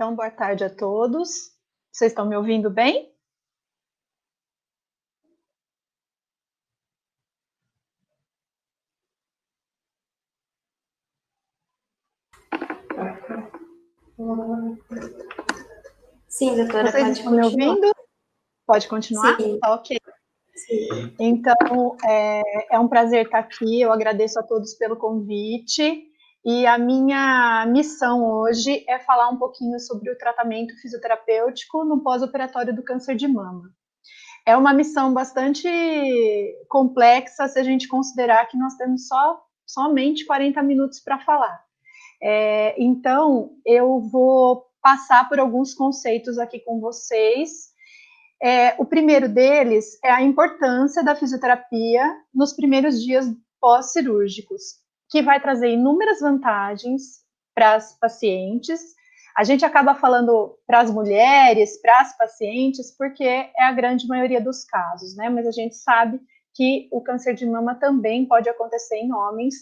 Então, boa tarde a todos. Vocês estão me ouvindo bem? Sim, doutora, Vocês pode estão me continuar. ouvindo? Pode continuar? Sim, Tá ok. sim. Então, é um prazer estar aqui. Eu agradeço a todos pelo convite. E a minha missão hoje é falar um pouquinho sobre o tratamento fisioterapêutico no pós-operatório do câncer de mama. É uma missão bastante complexa se a gente considerar que nós temos somente 40 minutos para falar. Então, eu vou passar por alguns conceitos aqui com vocês. O primeiro deles é a importância da fisioterapia nos primeiros dias pós-cirúrgicos, que vai trazer inúmeras vantagens para as pacientes. A gente acaba falando para as mulheres, para as pacientes, porque é a grande maioria dos casos, né? Mas a gente sabe que o câncer de mama também pode acontecer em homens,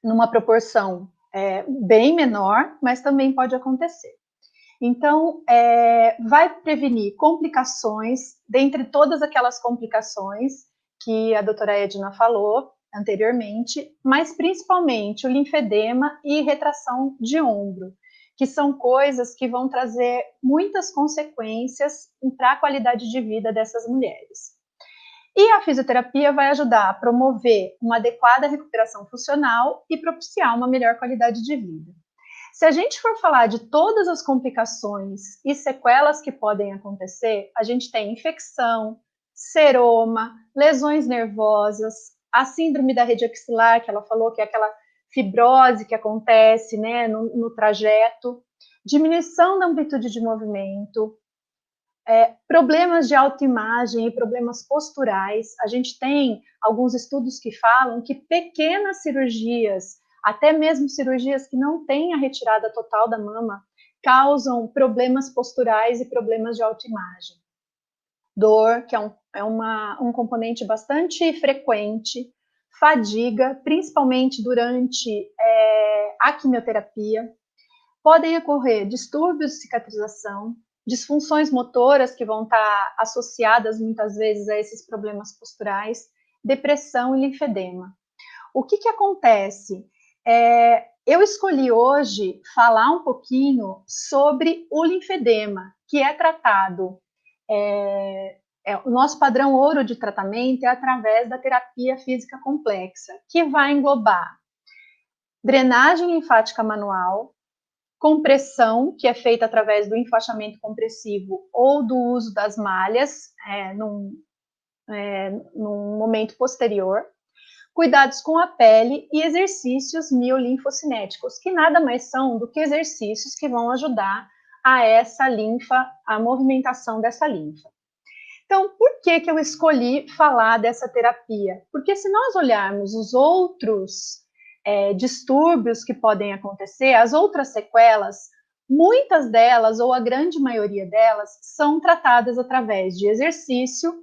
numa proporção bem menor, mas também pode acontecer. Então, vai prevenir complicações, dentre todas aquelas complicações que a doutora Edna falou anteriormente, mas principalmente o linfedema e retração de ombro, que são coisas que vão trazer muitas consequências para a qualidade de vida dessas mulheres. E a fisioterapia vai ajudar a promover uma adequada recuperação funcional e propiciar uma melhor qualidade de vida. Se a gente for falar de todas as complicações e sequelas que podem acontecer, a gente tem infecção, seroma, lesões nervosas, a síndrome da rede axilar, que ela falou que é aquela fibrose que acontece, né, no trajeto, diminuição da amplitude de movimento, problemas de autoimagem e problemas posturais. A gente tem alguns estudos que falam que pequenas cirurgias, até mesmo cirurgias que não têm a retirada total da mama, causam problemas posturais e problemas de autoimagem. Dor, que é um componente bastante frequente, fadiga, principalmente durante a quimioterapia. Podem ocorrer distúrbios de cicatrização, disfunções motoras que vão estar associadas muitas vezes a esses problemas posturais, depressão e linfedema. O que acontece? Eu escolhi hoje falar um pouquinho sobre o linfedema, que é tratado, o nosso padrão ouro de tratamento é através da terapia física complexa, que vai englobar drenagem linfática manual, compressão, que é feita através do enfaixamento compressivo ou do uso das malhas num momento posterior, cuidados com a pele e exercícios miolinfocinéticos, que nada mais são do que exercícios que vão ajudar a essa linfa, a movimentação dessa linfa. Então, por que eu escolhi falar dessa terapia? Porque se nós olharmos os outros distúrbios que podem acontecer, as outras sequelas, muitas delas, ou a grande maioria delas, são tratadas através de exercício,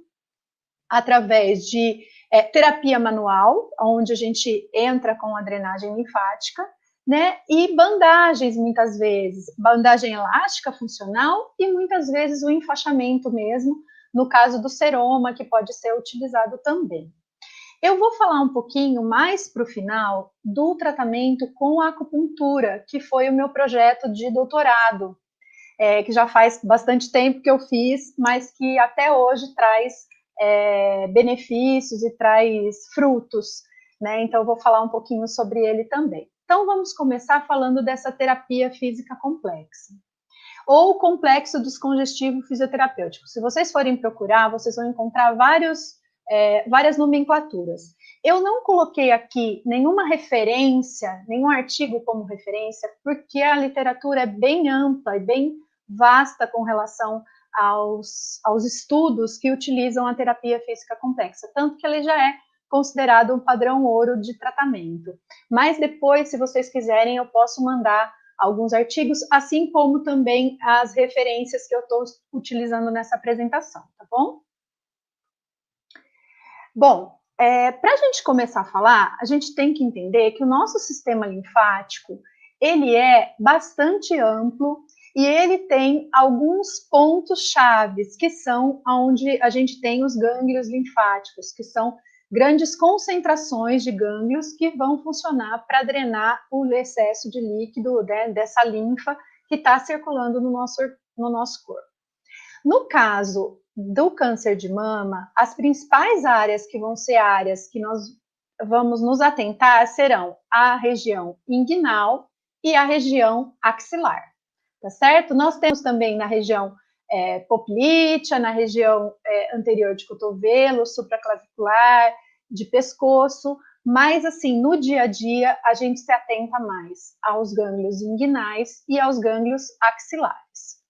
através de terapia manual, onde a gente entra com a drenagem linfática, né? E bandagens, muitas vezes, bandagem elástica funcional e muitas vezes o enfaixamento mesmo, no caso do seroma, que pode ser utilizado também. Eu vou falar um pouquinho mais para o final do tratamento com a acupuntura, que foi o meu projeto de doutorado, que já faz bastante tempo que eu fiz, mas que até hoje traz benefícios e traz frutos, né? Então eu vou falar um pouquinho sobre ele também. Então vamos começar falando dessa terapia física complexa, ou complexo descongestivo fisioterapêutico. Se vocês forem procurar, vocês vão encontrar várias nomenclaturas. Eu não coloquei aqui nenhuma referência, nenhum artigo como referência, porque a literatura é bem ampla e bem vasta com relação aos estudos que utilizam a terapia física complexa, tanto que ele já é considerado um padrão ouro de tratamento. Mas depois, se vocês quiserem, eu posso mandar alguns artigos, assim como também as referências que eu estou utilizando nessa apresentação, tá bom? Bom, para a gente começar a falar, a gente tem que entender que o nosso sistema linfático, ele é bastante amplo e ele tem alguns pontos chaves, que são onde a gente tem os gânglios linfáticos, que são grandes concentrações de gânglios que vão funcionar para drenar o excesso de líquido, né, dessa linfa que está circulando no nosso corpo. No caso do câncer de mama, as principais áreas que vão ser áreas que nós vamos nos atentar serão a região inguinal e a região axilar, tá certo? Nós temos também na região poplítea, na região anterior de cotovelo, supraclavicular, de pescoço, mas assim, no dia a dia, a gente se atenta mais aos gânglios inguinais e aos gânglios axilares.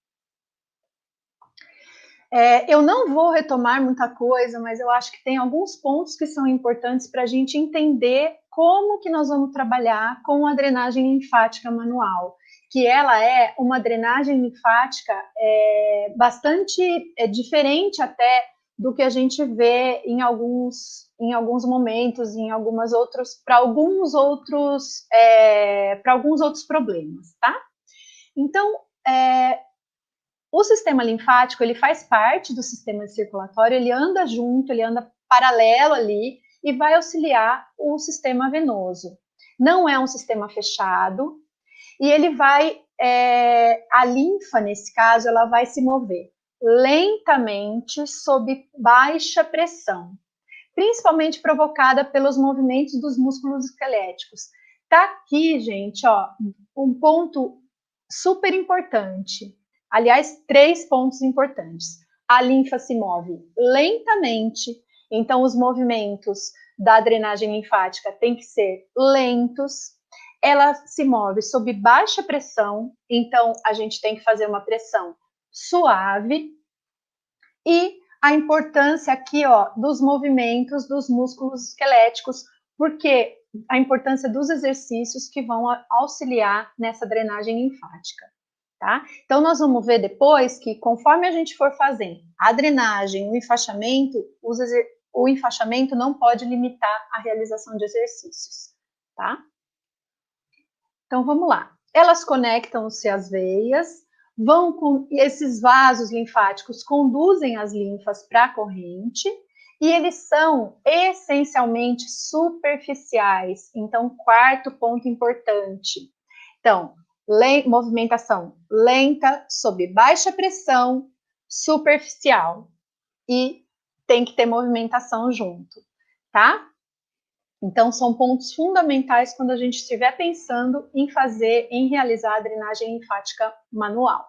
Eu não vou retomar muita coisa, mas eu acho que tem alguns pontos que são importantes para a gente entender como que nós vamos trabalhar com a drenagem linfática manual, que ela é uma drenagem linfática bastante diferente até do que a gente vê em alguns momentos, em algumas outras, para alguns outros problemas, tá? Então, o sistema linfático, ele faz parte do sistema circulatório, ele anda junto, ele anda paralelo ali e vai auxiliar o sistema venoso. Não é um sistema fechado e ele vai, a linfa, nesse caso, ela vai se mover lentamente sob baixa pressão, principalmente provocada pelos movimentos dos músculos esqueléticos. Tá aqui, gente, ó, um ponto super importante. Aliás, 3 pontos importantes. A linfa se move lentamente, então os movimentos da drenagem linfática têm que ser lentos. Ela se move sob baixa pressão, então a gente tem que fazer uma pressão suave. E a importância aqui, ó, dos movimentos dos músculos esqueléticos, porque a importância dos exercícios que vão auxiliar nessa drenagem linfática. Tá? Então, nós vamos ver depois que, conforme a gente for fazendo a drenagem, o enfaixamento não pode limitar a realização de exercícios, tá? Então, vamos lá. Elas conectam-se às veias, vão com esses vasos linfáticos, conduzem as linfas para a corrente, e eles são essencialmente superficiais. Então, quarto ponto importante. Então, movimentação lenta, sob baixa pressão, superficial. E tem que ter movimentação junto, tá? Então, são pontos fundamentais quando a gente estiver pensando em realizar a drenagem linfática manual.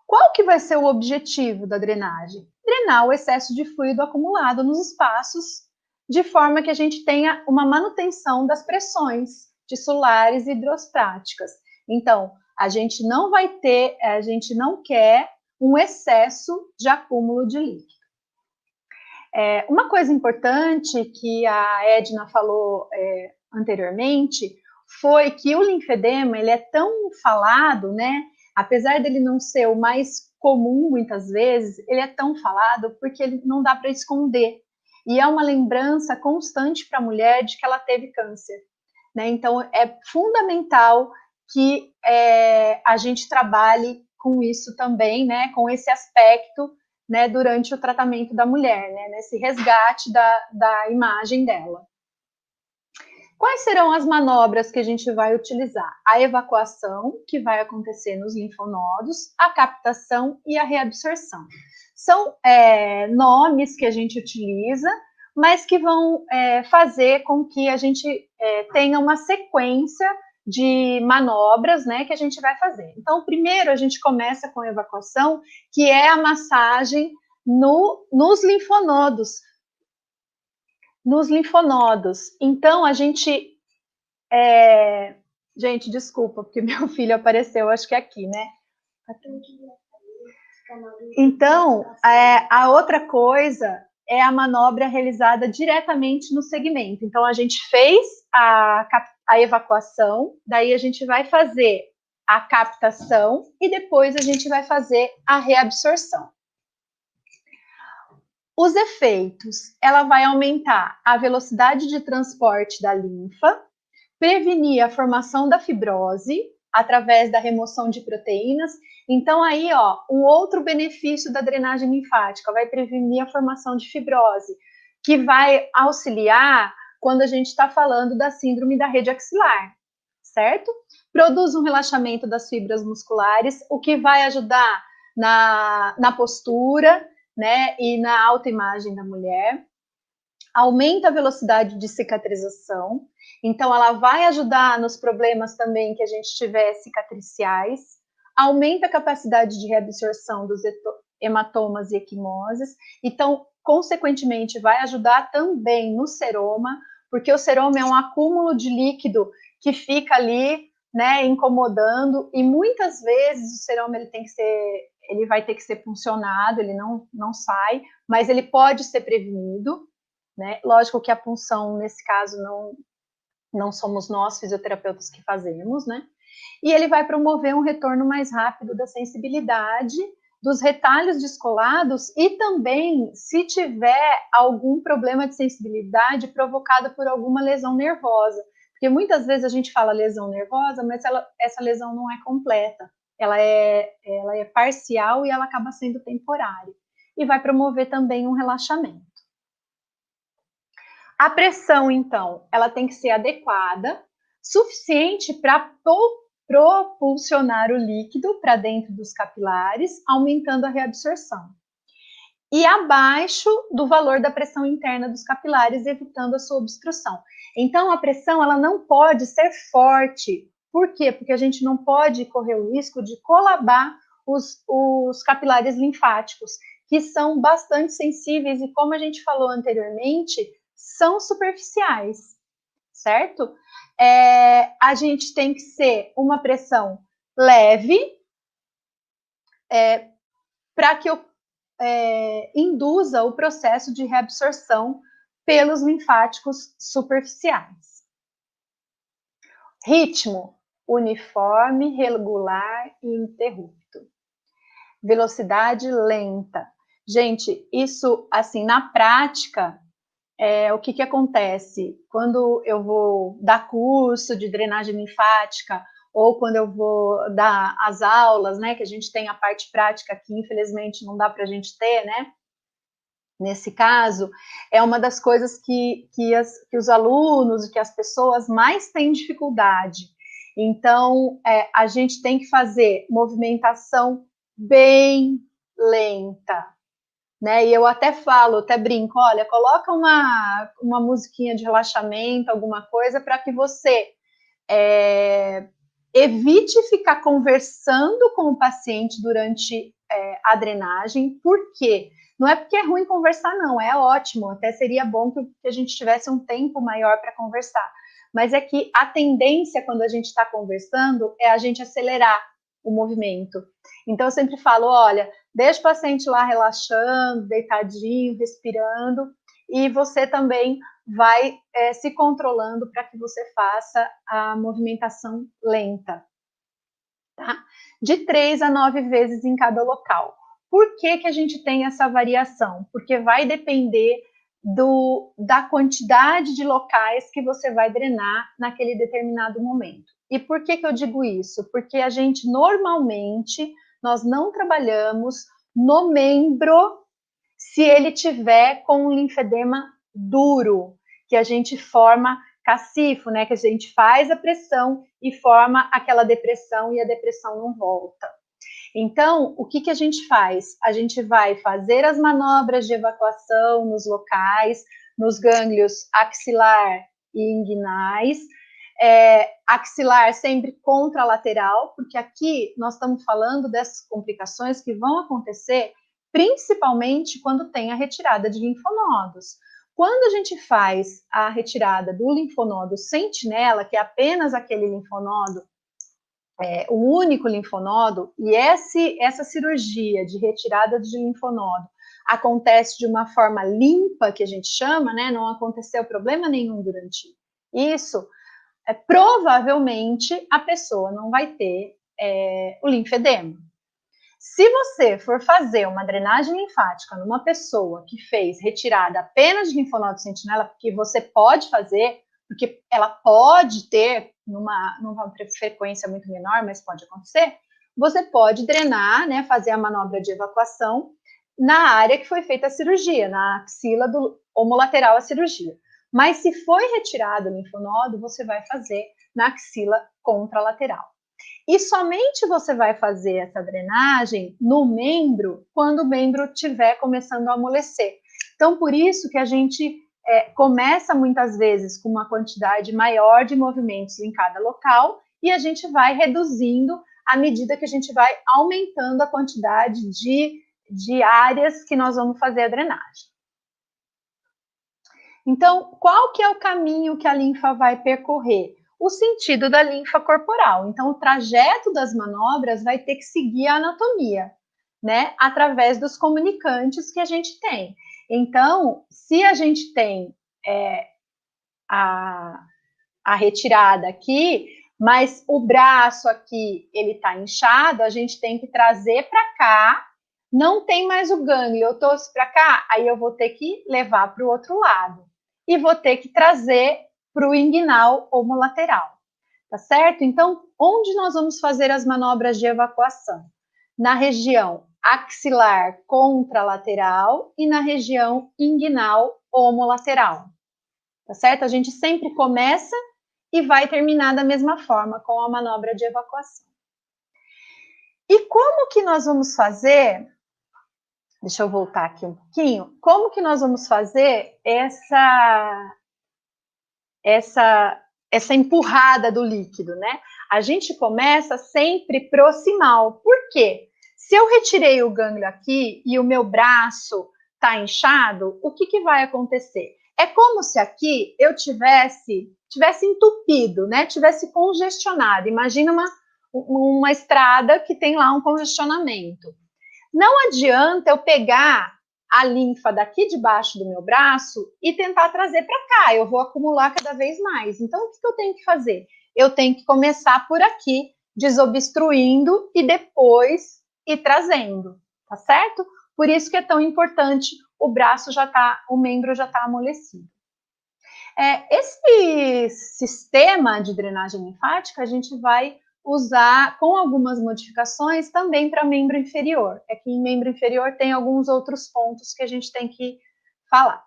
Qual que vai ser o objetivo da drenagem? Drenar o excesso de fluido acumulado nos espaços, de forma que a gente tenha uma manutenção das pressões tissulares e hidrostáticas. Então, a gente não quer um excesso de acúmulo de líquido. Uma coisa importante que a Edna falou anteriormente foi que o linfedema, ele é tão falado, né? Apesar dele não ser o mais comum muitas vezes, ele é tão falado porque ele não dá para esconder. E é uma lembrança constante para a mulher de que ela teve câncer. Né? Então, é fundamental que a gente trabalhe com isso também, né? Com esse aspecto, né, durante o tratamento da mulher, né, nesse resgate da imagem dela. Quais serão as manobras que a gente vai utilizar? A evacuação, que vai acontecer nos linfonodos, a captação e a reabsorção. São nomes que a gente utiliza, mas que vão fazer com que a gente tenha uma sequência de manobras, né, que a gente vai fazer. Então, primeiro a gente começa com a evacuação, que é a massagem nos linfonodos. Nos linfonodos. Então, a gente... Gente, desculpa, porque meu filho apareceu, acho que é aqui, né? Então, a outra coisa é a manobra realizada diretamente no segmento. Então, a gente fez a evacuação, daí a gente vai fazer a captação e depois a gente vai fazer a reabsorção. Os efeitos, ela vai aumentar a velocidade de transporte da linfa, prevenir a formação da fibrose, através da remoção de proteínas. Então, aí, ó, um outro benefício da drenagem linfática, vai prevenir a formação de fibrose, que vai auxiliar quando a gente está falando da síndrome da rede axilar, certo? Produz um relaxamento das fibras musculares, o que vai ajudar na postura, né, e na autoimagem da mulher. Aumenta a velocidade de cicatrização, então ela vai ajudar nos problemas também que a gente tiver cicatriciais, aumenta a capacidade de reabsorção dos hematomas e equimoses, então, consequentemente, vai ajudar também no seroma, porque o seroma é um acúmulo de líquido que fica ali, né, incomodando, e muitas vezes o seroma ele vai ter que ser puncionado, ele não sai, mas ele pode ser prevenido, né? Lógico que a punção, nesse caso, não somos nós, fisioterapeutas, que fazemos, né? E ele vai promover um retorno mais rápido da sensibilidade, dos retalhos descolados e também, se tiver algum problema de sensibilidade provocado por alguma lesão nervosa. Porque muitas vezes a gente fala lesão nervosa, mas essa lesão não é completa. Ela é parcial e ela acaba sendo temporária. E vai promover também um relaxamento. A pressão, então, ela tem que ser adequada, suficiente para propulsionar o líquido para dentro dos capilares, aumentando a reabsorção. E abaixo do valor da pressão interna dos capilares, evitando a sua obstrução. Então, a pressão ela não pode ser forte. Por quê? Porque a gente não pode correr o risco de colabar os capilares linfáticos, que são bastante sensíveis e, como a gente falou anteriormente, são superficiais, certo? A gente tem que ser uma pressão leve, para que induza o processo de reabsorção pelos linfáticos superficiais. Ritmo uniforme, regular e ininterrupto. Velocidade lenta. Gente, isso, assim, na prática, o que acontece? Quando eu vou dar curso de drenagem linfática, ou quando eu vou dar as aulas, né, que a gente tem a parte prática que infelizmente não dá para a gente ter, né? Nesse caso, é uma das coisas que os alunos e que as pessoas mais têm dificuldade. Então, a gente tem que fazer movimentação bem lenta, né? E eu até falo, até brinco, olha, coloca uma musiquinha de relaxamento, alguma coisa, para que você evite ficar conversando com o paciente durante a drenagem. Por quê? Não é porque é ruim conversar, não, é ótimo, até seria bom que a gente tivesse um tempo maior para conversar, mas é que a tendência quando a gente está conversando é a gente acelerar o movimento. Então eu sempre falo, olha, deixa o paciente lá relaxando, deitadinho, respirando, e você também vai se controlando para que você faça a movimentação lenta, tá? De 3 a 9 vezes em cada local. Por que a gente tem essa variação? Porque vai depender da quantidade de locais que você vai drenar naquele determinado momento. E por que eu digo isso? Porque a gente, normalmente, nós não trabalhamos no membro se ele tiver com um linfedema duro, que a gente forma cacifo, né? Que a gente faz a pressão e forma aquela depressão e a depressão não volta. Então, o que a gente faz? A gente vai fazer as manobras de evacuação nos locais, nos gânglios axilar e inguinais, axilar sempre contralateral, porque aqui nós estamos falando dessas complicações que vão acontecer principalmente quando tem a retirada de linfonodos. Quando a gente faz a retirada do linfonodo sentinela, que é apenas aquele linfonodo, o único linfonodo, e essa cirurgia de retirada de linfonodo acontece de uma forma limpa, que a gente chama, né? Não aconteceu problema nenhum durante isso, provavelmente a pessoa não vai ter o linfedema. Se você for fazer uma drenagem linfática numa pessoa que fez retirada apenas de linfonodo sentinela, porque você pode fazer, porque ela pode ter numa frequência muito menor, mas pode acontecer, você pode drenar, né, fazer a manobra de evacuação na área que foi feita a cirurgia, na axila do homolateral à cirurgia. Mas se foi retirado o linfonodo, você vai fazer na axila contralateral. E somente você vai fazer essa drenagem no membro quando o membro estiver começando a amolecer. Então, por isso que a gente começa muitas vezes com uma quantidade maior de movimentos em cada local e a gente vai reduzindo à medida que a gente vai aumentando a quantidade de áreas que nós vamos fazer a drenagem. Então, qual que é o caminho que a linfa vai percorrer? O sentido da linfa corporal. Então, o trajeto das manobras vai ter que seguir a anatomia, né? Através dos comunicantes que a gente tem. Então, se a gente tem a retirada aqui, mas o braço aqui, ele tá inchado, a gente tem que trazer para cá, não tem mais o gânglio, eu torço para cá, aí eu vou ter que levar para o outro lado. E vou ter que trazer para o inguinal homolateral, tá certo? Então, onde nós vamos fazer as manobras de evacuação? Na região axilar contralateral e na região inguinal homolateral, tá certo? A gente sempre começa e vai terminar da mesma forma, com a manobra de evacuação. E como que nós vamos fazer? Deixa eu voltar aqui um pouquinho. Como que nós vamos fazer essa empurrada do líquido, né? A gente começa sempre proximal. Por quê? Se eu retirei o gânglio aqui e o meu braço está inchado, o que vai acontecer? É como se aqui eu tivesse entupido, né? Tivesse congestionado. Imagina uma estrada que tem lá um congestionamento. Não adianta eu pegar a linfa daqui debaixo do meu braço e tentar trazer para cá, eu vou acumular cada vez mais. Então, o que eu tenho que fazer? Eu tenho que começar por aqui, desobstruindo e depois ir trazendo, tá certo? Por isso que é tão importante o membro já tá amolecido. Esse sistema de drenagem linfática a gente vai usar com algumas modificações também para membro inferior. É que em membro inferior tem alguns outros pontos que a gente tem que falar.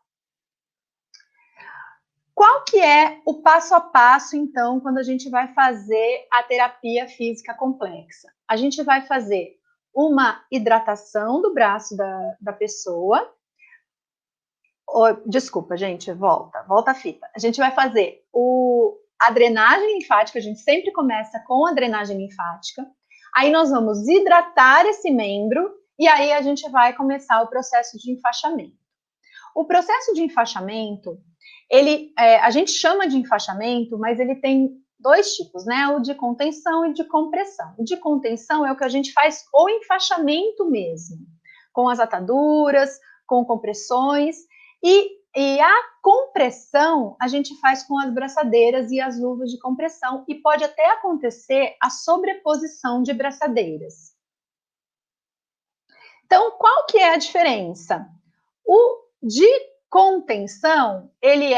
Qual que é o passo a passo, então, quando a gente vai fazer a terapia física complexa? A gente vai fazer uma hidratação do braço da pessoa. Desculpa, gente, volta a fita. A gente vai fazer a drenagem linfática, a gente sempre começa com a drenagem linfática, aí nós vamos hidratar esse membro, e aí a gente vai começar o processo de enfaixamento. O processo de enfaixamento, a gente chama de enfaixamento, mas ele tem dois tipos, né? O de contenção e de compressão. O de contenção é o que a gente faz o enfaixamento mesmo, com as ataduras, com compressões, e a compressão a gente faz com as braçadeiras e as luvas de compressão, e pode até acontecer a sobreposição de braçadeiras. Então, qual que é a diferença? O de contenção, ele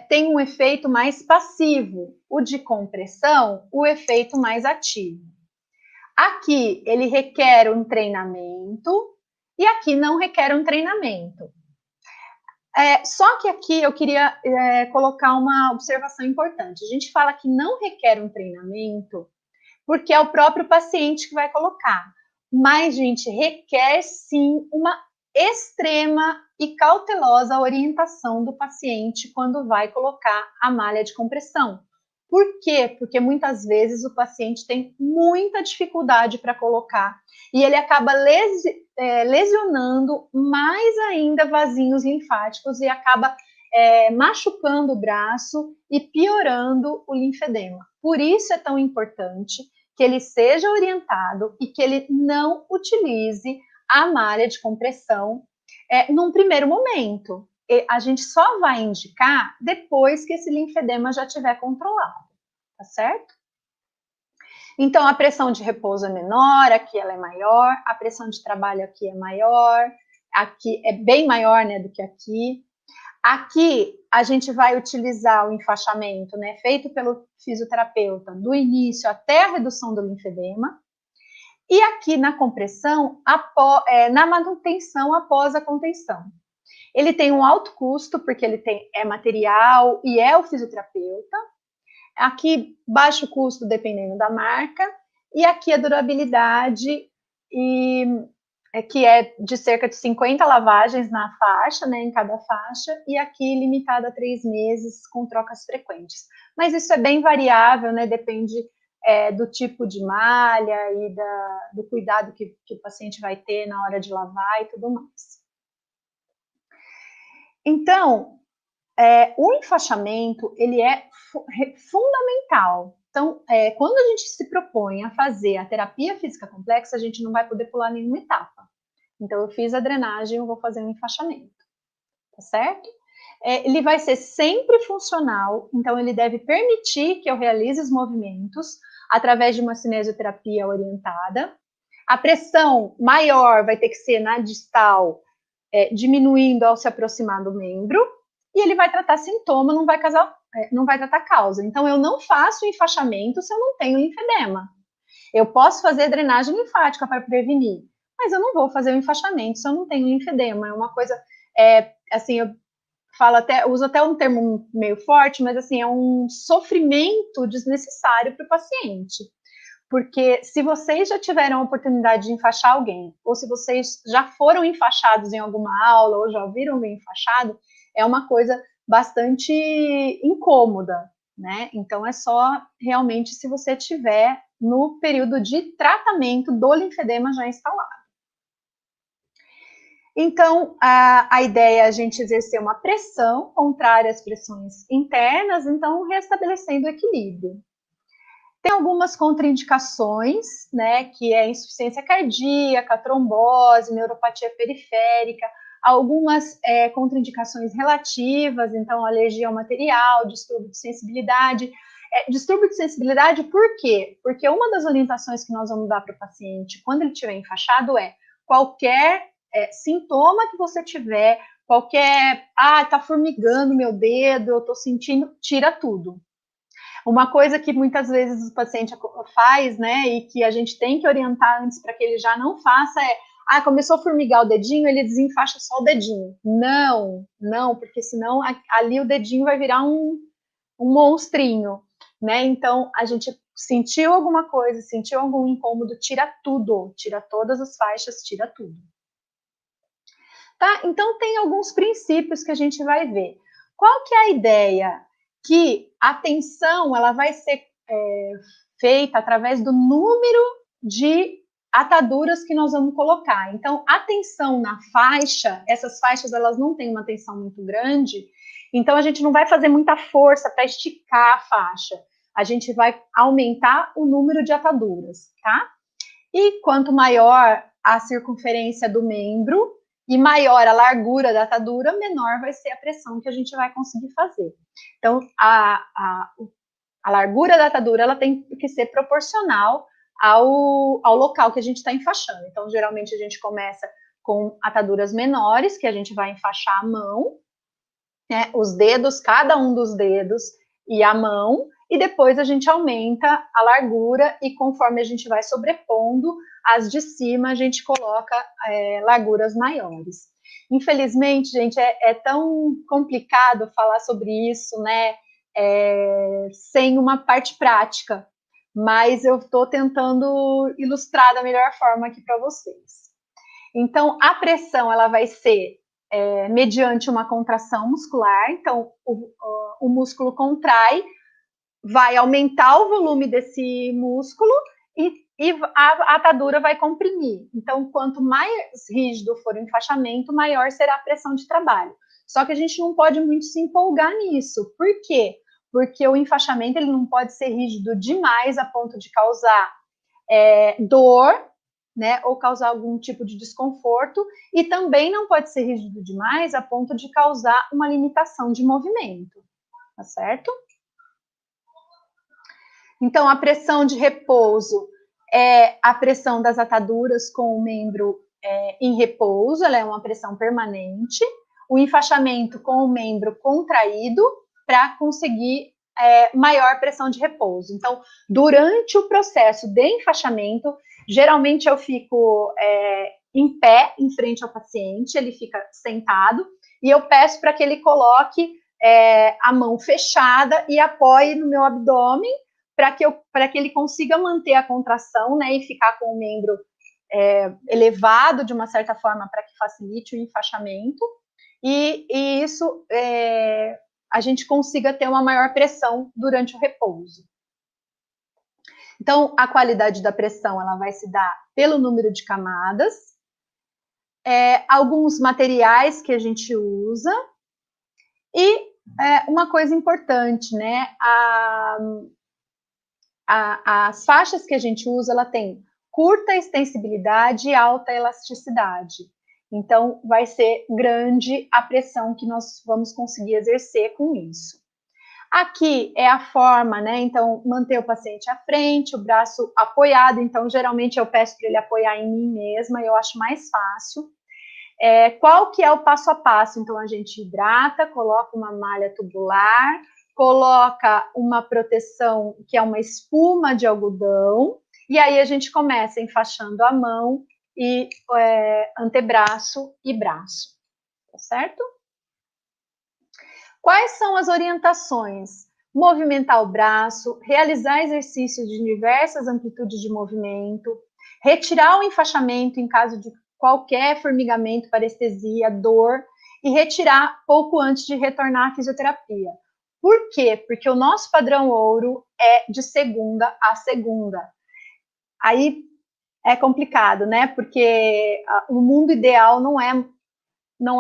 tem um efeito mais passivo. O de compressão, o efeito mais ativo. Aqui, ele requer um treinamento, e aqui não requer um treinamento. Só que aqui eu queria colocar uma observação importante. A gente fala que não requer um treinamento porque é o próprio paciente que vai colocar. Mas, gente, requer sim uma extrema e cautelosa orientação do paciente quando vai colocar a malha de compressão. Por quê? Porque muitas vezes o paciente tem muita dificuldade para colocar e ele acaba lesionando mais ainda vasinhos linfáticos e acaba machucando o braço e piorando o linfedema. Por isso é tão importante que ele seja orientado e que ele não utilize a malha de compressão num primeiro momento. A gente só vai indicar depois que esse linfedema já estiver controlado, tá certo? Então, a pressão de repouso é menor, aqui ela é maior, a pressão de trabalho aqui é maior, aqui é bem maior, né, do que aqui. Aqui a gente vai utilizar o enfaixamento, né, feito pelo fisioterapeuta, do início até a redução do linfedema. E aqui na compressão, na manutenção após a contenção. Ele tem um alto custo, porque ele é material e é o fisioterapeuta. Aqui, baixo custo, dependendo da marca. E aqui a durabilidade, que é de cerca de 50 lavagens na faixa, né, em cada faixa. E aqui limitada a 3 meses, com trocas frequentes. Mas isso é bem variável, né, depende do tipo de malha e do cuidado que o paciente vai ter na hora de lavar e tudo mais. Então, o enfaixamento, ele é fundamental. Então, quando a gente se propõe a fazer a terapia física complexa, a gente não vai poder pular nenhuma etapa. Então, eu fiz a drenagem, eu vou fazer um enfaixamento, tá certo? Ele vai ser sempre funcional, então ele deve permitir que eu realize os movimentos através de uma cinesioterapia orientada. A pressão maior vai ter que ser na distal, diminuindo ao se aproximar do membro, e ele vai tratar sintoma, não vai tratar causa. Então, eu não faço enfaixamento se eu não tenho linfedema. Eu posso fazer drenagem linfática para prevenir, mas eu não vou fazer o enfaixamento se eu não tenho linfedema. É uma coisa, assim, eu uso até um termo meio forte, mas assim, é um sofrimento desnecessário para o paciente. Porque se vocês já tiveram a oportunidade de enfaixar alguém, ou se vocês já foram enfaixados em alguma aula, ou já ouviram alguém enfaixado, é uma coisa bastante incômoda, né? Então, é só realmente se você tiver no período de tratamento do linfedema já instalado. Então, a ideia é a gente exercer uma pressão contrária às pressões internas, então restabelecendo o equilíbrio. Tem algumas contraindicações, né, que é insuficiência cardíaca, trombose, neuropatia periférica, algumas contraindicações relativas, então alergia ao material, distúrbio de sensibilidade. Distúrbio de sensibilidade por quê? Porque uma das orientações que nós vamos dar para o paciente quando ele estiver enfaixado é qualquer sintoma que você tiver, tá formigando meu dedo, eu tô sentindo, tira tudo. Uma coisa que muitas vezes o paciente faz, né, e que a gente tem que orientar antes para que ele já não faça começou a formigar o dedinho, ele desenfaixa só o dedinho. Não, porque senão ali o dedinho vai virar um monstrinho, né? Então, a gente sentiu alguma coisa, sentiu algum incômodo, tira tudo, tira todas as faixas, tira tudo. Tá? Então, tem alguns princípios que a gente vai ver. Qual que é a ideia? Que a tensão ela vai ser feita através do número de ataduras que nós vamos colocar. Então, a tensão na faixa, essas faixas elas não têm uma tensão muito grande, então a gente não vai fazer muita força para esticar a faixa. A gente vai aumentar o número de ataduras, tá? E quanto maior a circunferência do membro, e maior a largura da atadura, menor vai ser a pressão que a gente vai conseguir fazer. Então, a largura da atadura ela tem que ser proporcional ao local que a gente está enfaixando. Então, geralmente, a gente começa com ataduras menores, que a gente vai enfaixar a mão, né, os dedos, cada um dos dedos e a mão, e depois a gente aumenta a largura e conforme a gente vai sobrepondo as de cima, a gente coloca larguras maiores. Infelizmente, gente, é tão complicado falar sobre isso, né, sem uma parte prática, mas eu estou tentando ilustrar da melhor forma aqui para vocês. Então, a pressão, ela vai ser mediante uma contração muscular, então o músculo contrai, vai aumentar o volume desse músculo e a atadura vai comprimir. Então, quanto mais rígido for o enfaixamento, maior será a pressão de trabalho. Só que a gente não pode muito se empolgar nisso. Por quê? Porque o enfaixamento ele não pode ser rígido demais a ponto de causar dor, né, ou causar algum tipo de desconforto, e também não pode ser rígido demais a ponto de causar uma limitação de movimento, tá certo? Então, a pressão de repouso é a pressão das ataduras com o membro em repouso, ela é uma pressão permanente. o enfaixamento com o membro contraído para conseguir maior pressão de repouso. Então, durante o processo de enfaixamento, geralmente eu fico em pé, em frente ao paciente, ele fica sentado, e eu peço para que ele coloque a mão fechada e apoie no meu abdômen, para que ele consiga manter a contração, né, e ficar com o membro elevado de uma certa forma para que facilite o enfaixamento, e isso a gente consiga ter uma maior pressão durante o repouso. Então, a qualidade da pressão ela vai se dar pelo número de camadas, alguns materiais que a gente usa, e uma coisa importante, né? As faixas que a gente usa, ela tem curta extensibilidade e alta elasticidade. Então, vai ser grande a pressão que nós vamos conseguir exercer com isso. Aqui é a forma, né? Então, manter o paciente à frente, o braço apoiado. Então, geralmente eu peço para ele apoiar em mim mesma, eu acho mais fácil. Qual que é o passo a passo? Então, a gente hidrata, coloca uma malha tubular, coloca uma proteção que é uma espuma de algodão, e aí a gente começa enfaixando a mão e antebraço e braço, tá certo? Quais são as orientações? Movimentar o braço, realizar exercícios de diversas amplitudes de movimento, retirar o enfaixamento em caso de qualquer formigamento, parestesia, dor, e retirar pouco antes de retornar à fisioterapia. Por quê? Porque o nosso padrão ouro é de segunda a segunda. Aí é complicado, né? Porque o mundo ideal não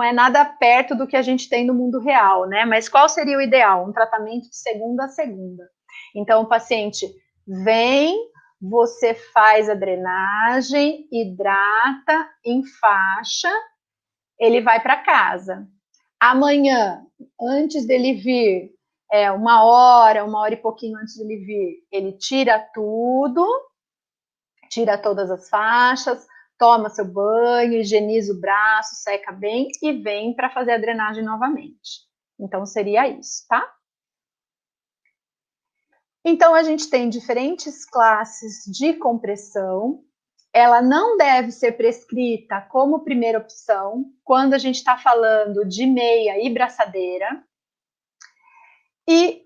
é nada perto do que a gente tem no mundo real, né? Mas qual seria o ideal? Um tratamento de segunda a segunda. Então, o paciente vem, você faz a drenagem, hidrata, enfaixa, ele vai para casa. Amanhã, antes dele vir, uma hora e pouquinho antes dele vir, ele tira tudo, tira todas as faixas, toma seu banho, higieniza o braço, seca bem e vem para fazer a drenagem novamente. Então, seria isso, tá? Então, a gente tem diferentes classes de compressão. Ela não deve ser prescrita como primeira opção quando a gente está falando de meia e braçadeira. E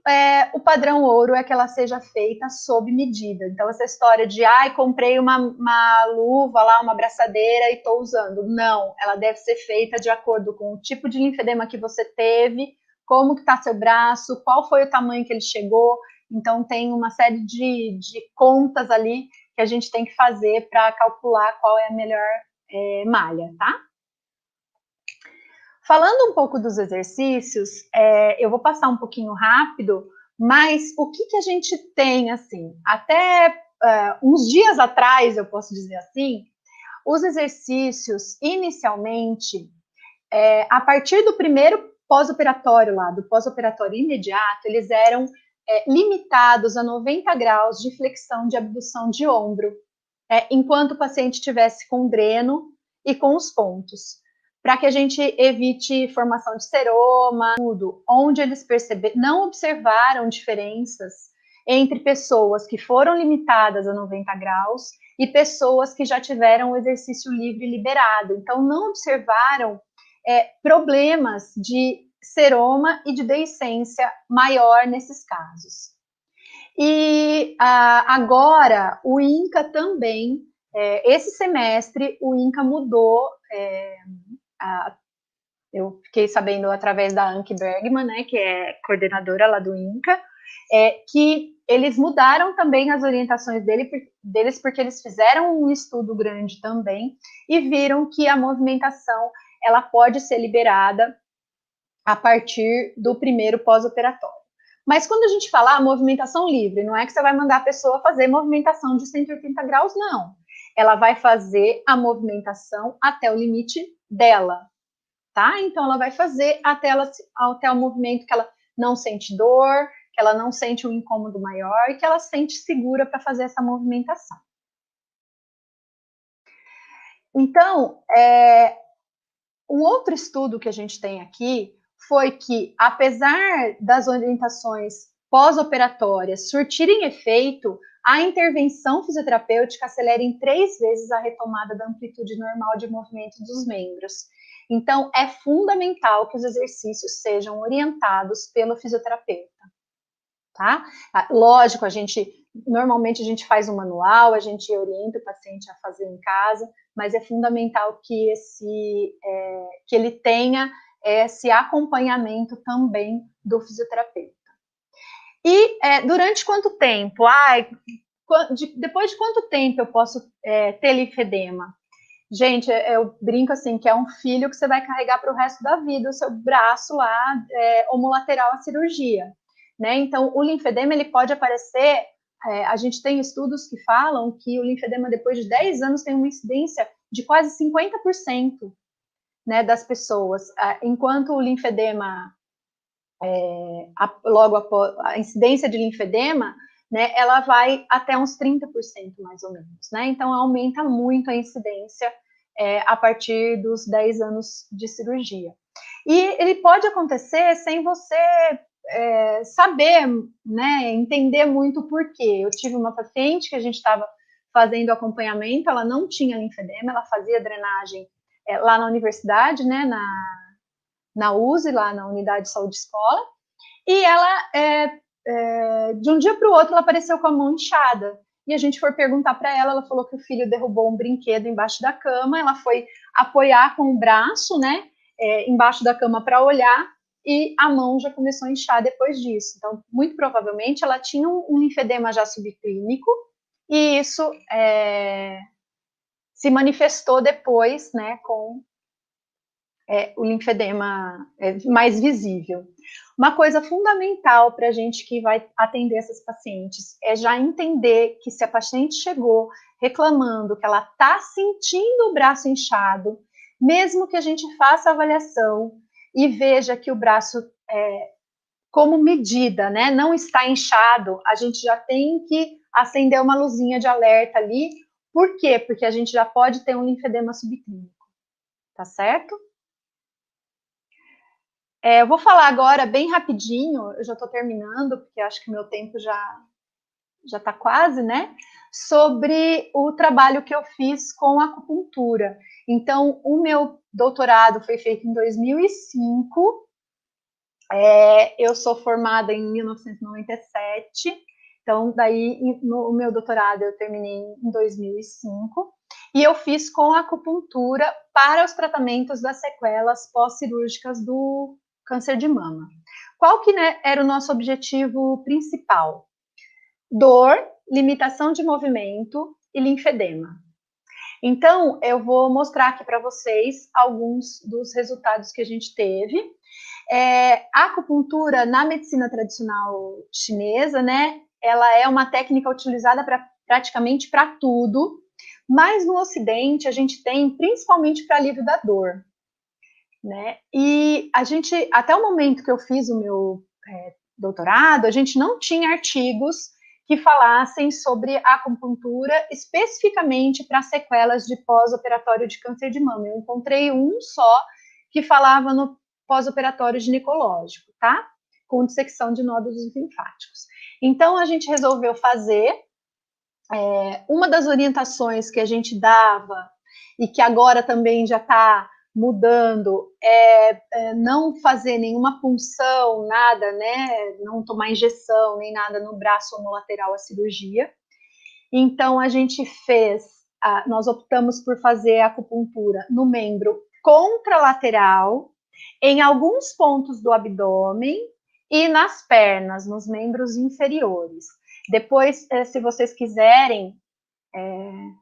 o padrão ouro é que ela seja feita sob medida. Então, essa história de, comprei uma luva lá, uma braçadeira e estou usando. Não, ela deve ser feita de acordo com o tipo de linfedema que você teve, como que está seu braço, qual foi o tamanho que ele chegou. Então, tem uma série de contas ali que a gente tem que fazer para calcular qual é a melhor malha, tá? Falando um pouco dos exercícios, eu vou passar um pouquinho rápido, mas o que a gente tem, assim, até uns dias atrás, eu posso dizer assim, os exercícios, inicialmente, a partir do primeiro pós-operatório lá, do pós-operatório imediato, eles eram limitados a 90 graus de flexão de abdução de ombro, enquanto o paciente estivesse com dreno e com os pontos, para que a gente evite formação de seroma, tudo, onde eles não observaram diferenças entre pessoas que foram limitadas a 90 graus e pessoas que já tiveram o exercício livre liberado. Então, não observaram problemas de seroma e de deiscência maior nesses casos. E agora, o INCA também, esse semestre, o INCA mudou, eu fiquei sabendo através da Anke Bergman, né, que é coordenadora lá do INCA, que eles mudaram também as orientações deles, porque eles fizeram um estudo grande também e viram que a movimentação ela pode ser liberada a partir do primeiro pós-operatório. Mas quando a gente fala movimentação livre, não é que você vai mandar a pessoa fazer movimentação de 180 graus, não. Ela vai fazer a movimentação até o limite dela, tá? Então, ela vai fazer até o movimento que ela não sente dor, que ela não sente um incômodo maior e que ela sente segura para fazer essa movimentação. Então, um outro estudo que a gente tem aqui foi que, apesar das orientações pós-operatórias surtirem efeito, a intervenção fisioterapêutica acelera em 3 vezes a retomada da amplitude normal de movimento dos membros. Então, é fundamental que os exercícios sejam orientados pelo fisioterapeuta, tá? Lógico, normalmente a gente faz um manual, a gente orienta o paciente a fazer em casa, mas é fundamental que ele tenha esse acompanhamento também do fisioterapeuta. E durante quanto tempo? Depois de quanto tempo eu posso ter linfedema? Gente, eu brinco assim, que é um filho que você vai carregar para o resto da vida, o seu braço lá, homolateral à cirurgia, né? Então, o linfedema, ele pode aparecer, a gente tem estudos que falam que o linfedema, depois de 10 anos, tem uma incidência de quase 50%, né, das pessoas, enquanto o linfedema, logo após a incidência de linfedema, né, ela vai até uns 30% mais ou menos, né? Então aumenta muito a incidência a partir dos 10 anos de cirurgia. E ele pode acontecer sem você saber, né, entender muito o porquê. Eu tive uma paciente que a gente estava fazendo acompanhamento, ela não tinha linfedema, ela fazia drenagem lá na universidade, né, na USE, lá na Unidade de Saúde Escola, e ela, de um dia para o outro, ela apareceu com a mão inchada. E a gente foi perguntar para ela, ela falou que o filho derrubou um brinquedo embaixo da cama, ela foi apoiar com o braço, né, embaixo da cama para olhar, e a mão já começou a inchar depois disso. Então, muito provavelmente, ela tinha um linfedema já subclínico, e isso se manifestou depois, né, com o linfedema mais visível. Uma coisa fundamental para a gente que vai atender essas pacientes é já entender que se a paciente chegou reclamando que ela está sentindo o braço inchado, mesmo que a gente faça a avaliação e veja que o braço, como medida, né, não está inchado, a gente já tem que acender uma luzinha de alerta ali. Por quê? Porque a gente já pode ter um linfedema subclínico, tá certo? Eu vou falar agora bem rapidinho, eu já estou terminando, porque acho que o meu tempo já está quase, né? Sobre o trabalho que eu fiz com acupuntura. Então, o meu doutorado foi feito em 2005, eu sou formada em 1997, então, daí, o meu doutorado eu terminei em 2005, e eu fiz com acupuntura para os tratamentos das sequelas pós-cirúrgicas do câncer de mama. Qual que, né, era o nosso objetivo principal? Dor, limitação de movimento e linfedema. Então, eu vou mostrar aqui para vocês alguns dos resultados que a gente teve. A acupuntura na medicina tradicional chinesa, né, ela é uma técnica utilizada praticamente para tudo, mas no Ocidente a gente tem principalmente para alívio da dor, né? E a gente, até o momento que eu fiz o meu doutorado, a gente não tinha artigos que falassem sobre a acupuntura especificamente para sequelas de pós-operatório de câncer de mama. Eu encontrei um só que falava no pós-operatório ginecológico, tá? Com dissecção de nódulos linfáticos. Então, a gente resolveu fazer. Uma das orientações que a gente dava, e que agora também já está mudando, não fazer nenhuma punção, nada, né? Não tomar injeção, nem nada no braço homolateral à cirurgia. Então, a gente nós optamos por fazer a acupuntura no membro contralateral, em alguns pontos do abdômen e nas pernas, nos membros inferiores. Depois, se vocês quiserem,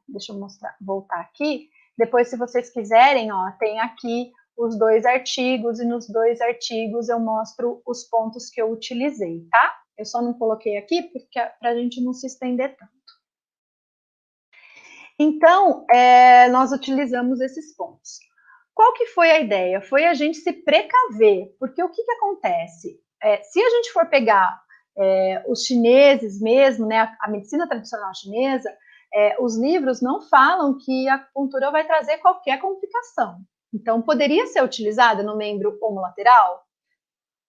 deixa eu voltar aqui. Depois, se vocês quiserem, ó, tem aqui os 2 artigos, e nos 2 artigos eu mostro os pontos que eu utilizei, tá? Eu só não coloquei aqui para a gente não se estender tanto. Então, nós utilizamos esses pontos. Qual que foi a ideia? Foi a gente se precaver, porque o que acontece? Se a gente for pegar os chineses mesmo, né, a medicina tradicional chinesa, os livros não falam que a acupuntura vai trazer qualquer complicação, Então, poderia ser utilizada no membro homolateral?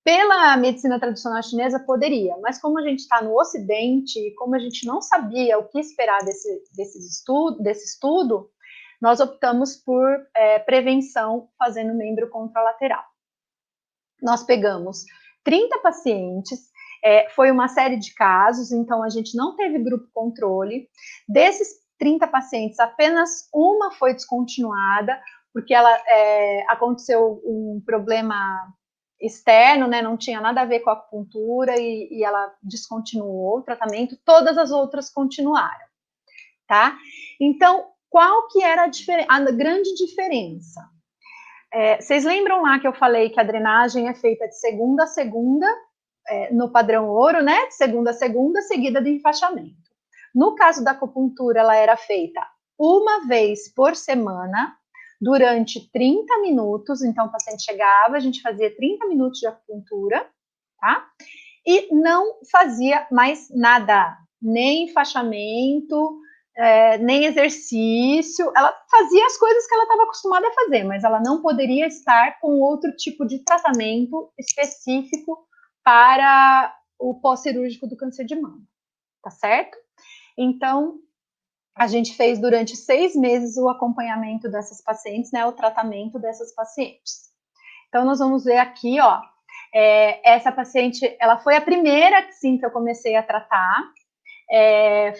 Pela medicina tradicional chinesa, poderia, mas como a gente está no Ocidente e como a gente não sabia o que esperar desse estudo, nós optamos por prevenção fazendo membro contralateral. Nós pegamos 30 pacientes, foi uma série de casos, então a gente não teve grupo controle. Desses 30 pacientes, apenas uma foi descontinuada, porque aconteceu um problema externo, né, não tinha nada a ver com a acupuntura e ela descontinuou o tratamento, todas as outras continuaram, tá? Então, qual que era a grande diferença? Vocês lembram lá que eu falei que a drenagem é feita de segunda a segunda, no padrão ouro, né, de segunda a segunda, seguida de enfaixamento. No caso da acupuntura, ela era feita uma vez por semana, durante 30 minutos, então o paciente chegava, a gente fazia 30 minutos de acupuntura, tá? E não fazia mais nada, nem enfaixamento, nem exercício, ela fazia as coisas que ela estava acostumada a fazer, mas ela não poderia estar com outro tipo de tratamento específico para o pós-cirúrgico do câncer de mama, tá certo? Então, a gente fez durante 6 meses o acompanhamento dessas pacientes, né, o tratamento dessas pacientes. Então, nós vamos ver aqui, ó, essa paciente, ela foi a primeira, sim, que eu comecei a tratar,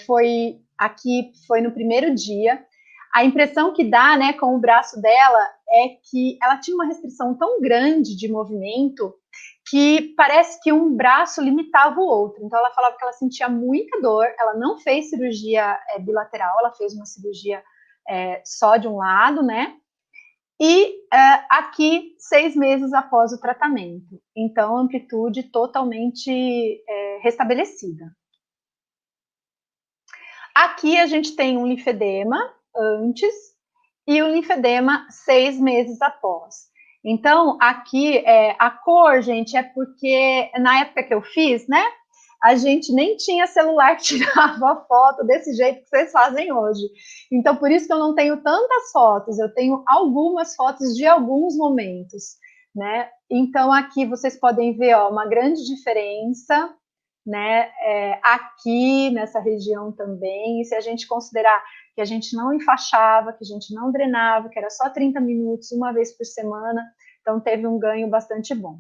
foi no primeiro dia. A impressão que dá, né, com o braço dela é que ela tinha uma restrição tão grande de movimento que parece que um braço limitava o outro. Então, ela falava que ela sentia muita dor, ela não fez cirurgia bilateral, ela fez uma cirurgia só de um lado, né? E aqui, 6 meses após o tratamento. Então, amplitude totalmente restabelecida. Aqui a gente tem um linfedema antes e o linfedema 6 meses após. Então, aqui, a cor, gente, é porque na época que eu fiz, né, a gente nem tinha celular que tirava foto desse jeito que vocês fazem hoje. Então, por isso que eu não tenho tantas fotos, eu tenho algumas fotos de alguns momentos, né? Então, aqui vocês podem ver, ó, uma grande diferença, né, aqui nessa região também, e se a gente considerar que a gente não enfaixava, que a gente não drenava, que era só 30 minutos, uma vez por semana, então teve um ganho bastante bom.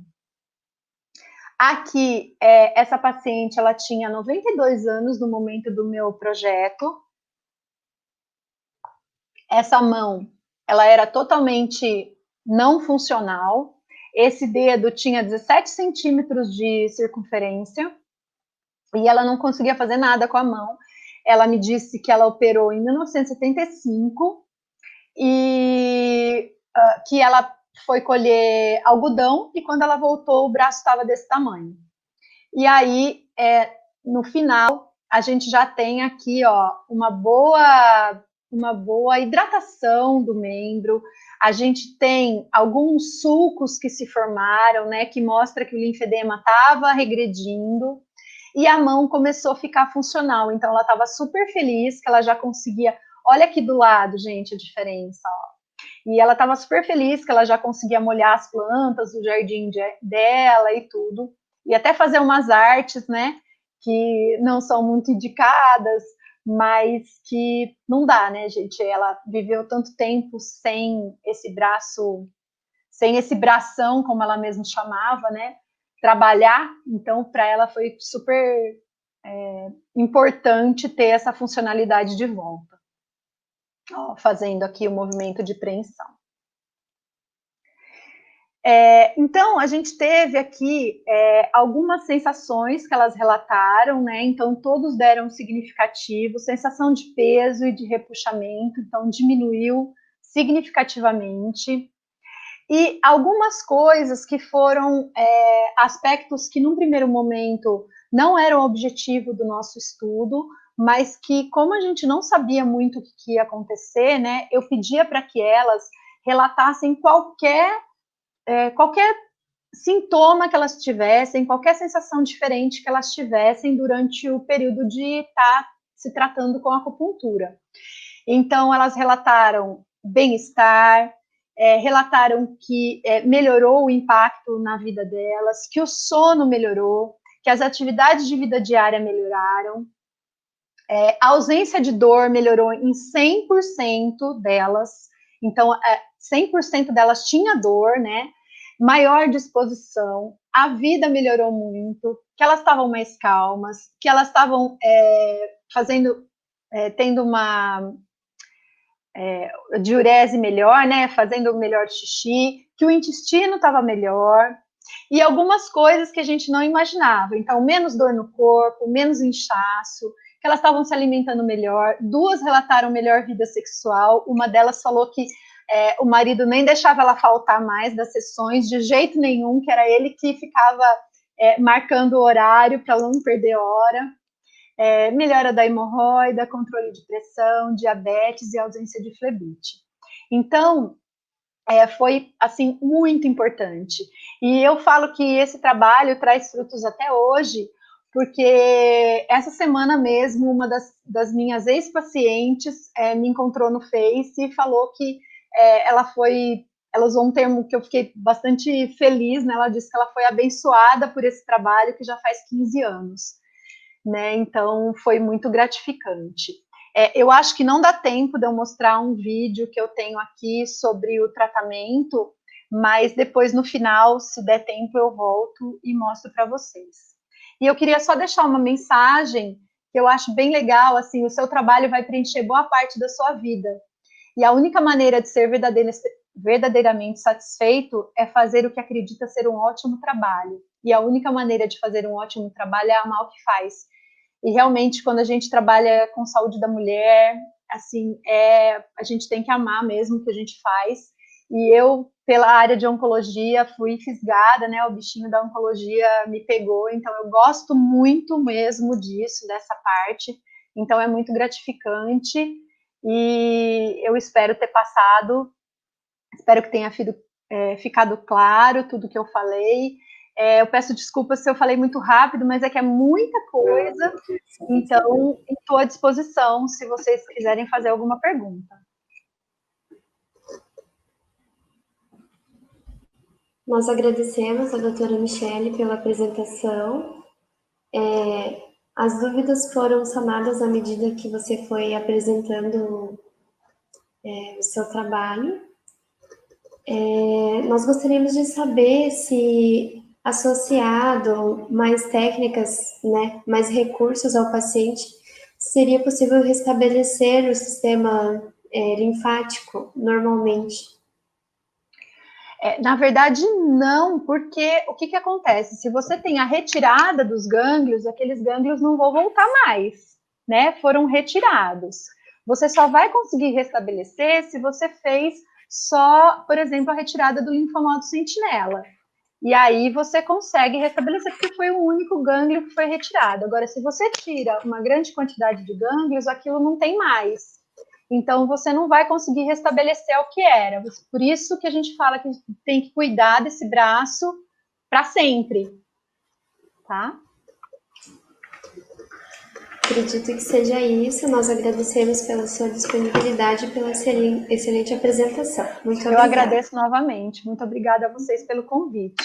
Aqui, essa paciente, ela tinha 92 anos no momento do meu projeto. Essa mão, ela era totalmente não funcional. Esse dedo tinha 17 centímetros de circunferência e ela não conseguia fazer nada com a mão. Ela me disse que ela operou em 1975 e que ela foi colher algodão e quando ela voltou o braço estava desse tamanho. E aí, no final, a gente já tem aqui, ó, uma boa hidratação do membro. A gente tem alguns sulcos que se formaram, né, que mostra que o linfedema estava regredindo. E a mão começou a ficar funcional. Então, ela estava super feliz que ela já conseguia... Olha aqui do lado, gente, a diferença, ó. E ela estava super feliz que ela já conseguia molhar as plantas do jardim dela e tudo. E até fazer umas artes, né, que não são muito indicadas, mas que não dá, né, gente? Ela viveu tanto tempo sem esse braço, sem esse bração, como ela mesma chamava, né? Trabalhar, então, para ela foi super importante ter essa funcionalidade de volta. Ó, fazendo aqui o movimento de preensão. Então, a gente teve aqui algumas sensações que elas relataram, né? Então, todos deram significativo, sensação de peso e de repuxamento, então diminuiu significativamente. E algumas coisas que foram aspectos que, num primeiro momento, não eram objetivo do nosso estudo, mas que, como a gente não sabia muito o que ia acontecer, né? Eu pedia para que elas relatassem qualquer sintoma que elas tivessem, qualquer sensação diferente que elas tivessem durante o período de estar se tratando com acupuntura. Então, elas relataram bem-estar, relataram que melhorou o impacto na vida delas, que o sono melhorou, que as atividades de vida diária melhoraram, a ausência de dor melhorou em 100% delas, então 100% delas tinha dor, né? Maior disposição, a vida melhorou muito, que elas estavam mais calmas, que elas estavam tendo uma diurese melhor, né? Fazendo melhor xixi, que o intestino estava melhor, e algumas coisas que a gente não imaginava. Então, menos dor no corpo, menos inchaço, que elas estavam se alimentando melhor. 2 relataram melhor vida sexual. Uma delas falou que o marido nem deixava ela faltar mais das sessões, de jeito nenhum, que era ele que ficava marcando o horário para ela não perder hora. Melhora da hemorroida, controle de pressão, diabetes e ausência de flebite. Então, foi, assim, muito importante. E eu falo que esse trabalho traz frutos até hoje, porque essa semana mesmo, uma das minhas ex-pacientes me encontrou no Face e falou que ela usou um termo que eu fiquei bastante feliz, né? Ela disse que ela foi abençoada por esse trabalho que já faz 15 anos. Né? Então, foi muito gratificante. Eu acho que não dá tempo de eu mostrar um vídeo que eu tenho aqui sobre o tratamento, mas depois, no final, se der tempo, eu volto e mostro para vocês. E eu queria só deixar uma mensagem que eu acho bem legal, assim, o seu trabalho vai preencher boa parte da sua vida. E a única maneira de ser verdadeiramente satisfeito é fazer o que acredita ser um ótimo trabalho. E a única maneira de fazer um ótimo trabalho é amar o que faz. E realmente, quando a gente trabalha com saúde da mulher, assim, a gente tem que amar mesmo o que a gente faz. E eu, pela área de oncologia, fui fisgada, né? O bichinho da oncologia me pegou. Então, eu gosto muito mesmo disso, dessa parte. Então, é muito gratificante. E eu espero ter passado, espero que tenha ficado claro tudo que eu falei. Eu peço desculpas se eu falei muito rápido, mas é que é muita coisa, então estou à disposição se vocês quiserem fazer alguma pergunta. Nós agradecemos a doutora Michele pela apresentação. As dúvidas foram sanadas à medida que você foi apresentando o seu trabalho. Nós gostaríamos de saber se, associado mais técnicas, né, mais recursos ao paciente, seria possível restabelecer o sistema linfático normalmente. Na verdade, não, porque o que acontece? Se você tem a retirada dos gânglios, aqueles gânglios não vão voltar mais, né? Foram retirados. Você só vai conseguir restabelecer se você fez só, por exemplo, a retirada do linfonodo sentinela. E aí você consegue restabelecer, porque foi o único gânglio que foi retirado. Agora, se você tira uma grande quantidade de gânglios, aquilo não tem mais. Então, você não vai conseguir restabelecer o que era. Por isso que a gente fala que tem que cuidar desse braço para sempre, tá? Acredito que seja isso. Nós agradecemos pela sua disponibilidade e pela excelente apresentação. Muito obrigada. Eu agradeço novamente. Muito obrigada a vocês pelo convite.